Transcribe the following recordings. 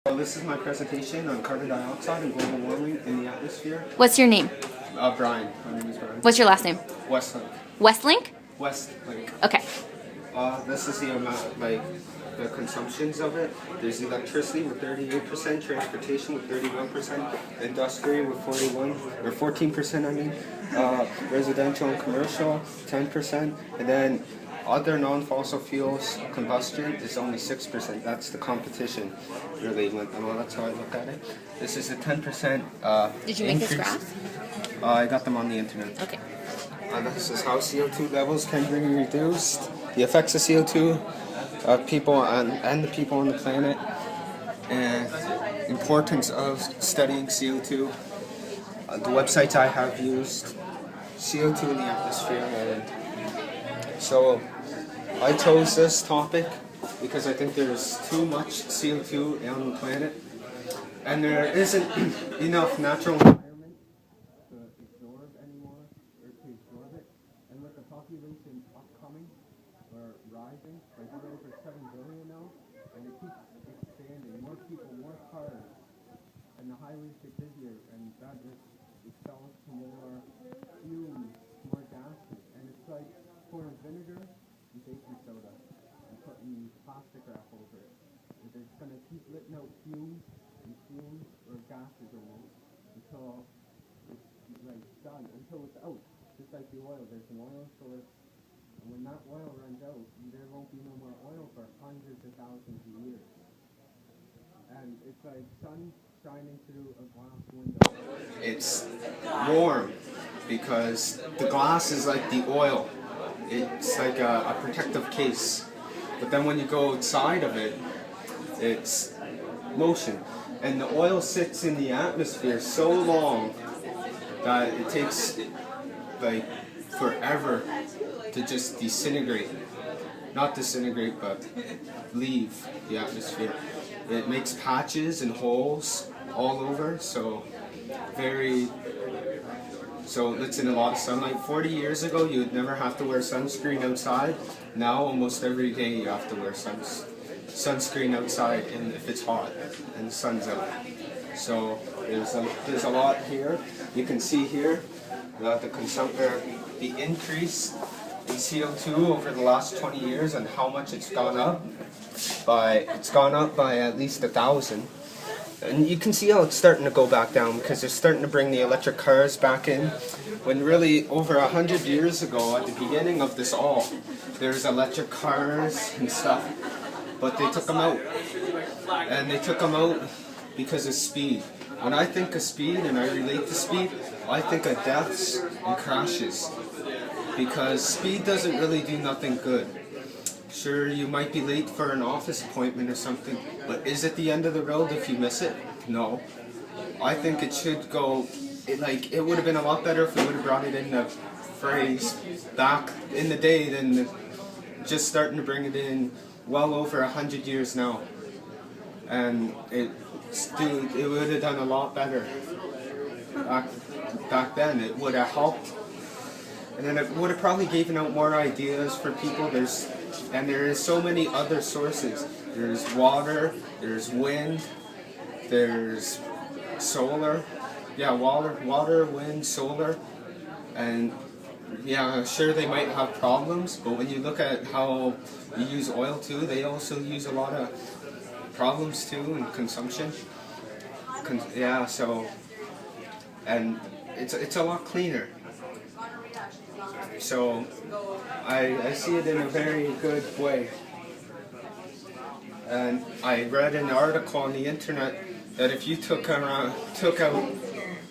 So this is my presentation on carbon dioxide and global warming in the atmosphere. What's your name? Brian. My name is Brian. What's your last name? Westlink. Westlink? Westlink. Okay. This is the amount, like, the consumptions of it. There's electricity with 38%, transportation with 31%, industry with 14%, I mean, residential and commercial, 10%, and then other non-fossil fuels combustion is only 6%. That's the competition, really. Well, that's how I look at it. This is a 10% Did you make increase. this graph? I got them on the internet. Okay. This is how CO2 levels can be reduced, the effects of CO2 people and the people on the planet, and importance of studying CO2. The websites I have used, CO2 in the atmosphere, and so I chose this topic because I think there's too much CO2 on the planet, and there isn't enough natural environment to absorb anymore, or to absorb it. And with the population upcoming or rising, like we're over 7 billion now, and it keeps expanding. More people, more cars, and the highways get busier, and that just expels to more fumes, more gases, and it's like pouring vinegar and baking soda and putting plastic wrap over it. And it's going to keep letting out fumes or gases almost until it's like done, until it's out. Just like the oil, there's an oil source, and when that oil runs out, there won't be no more oil for hundreds of thousands of years. And it's like sun shining through a glass window. It's warm because the glass is like the oil. It's like a protective case. But then when you go outside of it, it's motion. And the oil sits in the atmosphere so long that it takes like forever to just disintegrate. Not disintegrate, but leave the atmosphere. It makes patches and holes all over, so it's in a lot of sunlight. 40 years ago, you would never have to wear sunscreen outside. Now, almost every day, you have to wear sunscreen outside, and if it's hot and the sun's out. So there's a lot here. You can see here that the increase in CO2 over the last 20 years and how much it's gone up by at least 1,000. And you can see how it's starting to go back down because they're starting to bring the electric cars back in. When really over 100 years ago, at the beginning of this all, there's electric cars and stuff, but they took them out. And they took them out because of speed. When I think of speed and I relate to speed, I think of deaths and crashes. Because speed doesn't really do nothing good. Sure, you might be late for an office appointment or something, but is it the end of the road if you miss it? No. I think it should go, it would have been a lot better if we would have brought it in the phrase back in the day than just starting to bring it in well over 100 years now. And it would have done a lot better back then. It would have helped. And then it would have probably given out more ideas for people. There is so many other sources. There's water, there's wind, there's solar. Yeah, water, wind, solar. And yeah, sure they might have problems, but when you look at how you use oil too, they also use a lot of problems too in consumption. And it's a lot cleaner. So I see it in a very good way. And I read an article on the internet that if you took out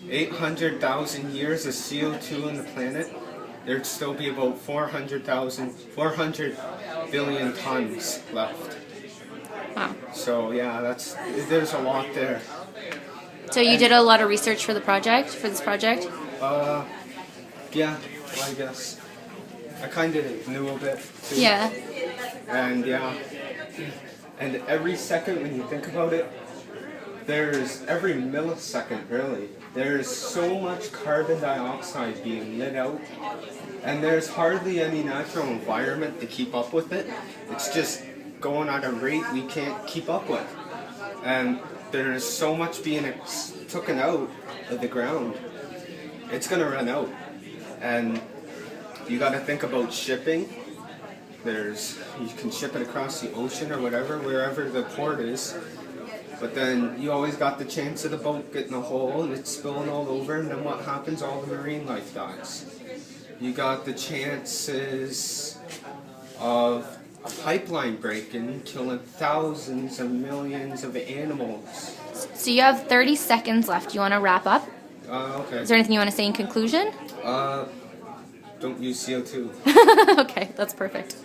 800,000 years of CO2 on the planet, there'd still be about 400 billion tons left. Wow. So yeah, there's a lot there. So you did a lot of research for this project? Yeah, I guess. I kind of knew a bit too. Yeah. And yeah. And every second when you think about it, every millisecond really, there's so much carbon dioxide being let out, and there's hardly any natural environment to keep up with it. It's just going at a rate we can't keep up with. And there's so much being taken out of the ground, it's gonna run out. And you got to think about shipping. You can ship it across the ocean or whatever, wherever the port is. But then you always got the chance of the boat getting a hole and it's spilling all over, and then what happens? All the marine life dies. You got the chances of a pipeline breaking, killing thousands of millions of animals. So you have 30 seconds left. You want to wrap up? Okay. Is there anything you want to say in conclusion? Don't use CO2. Okay, that's perfect.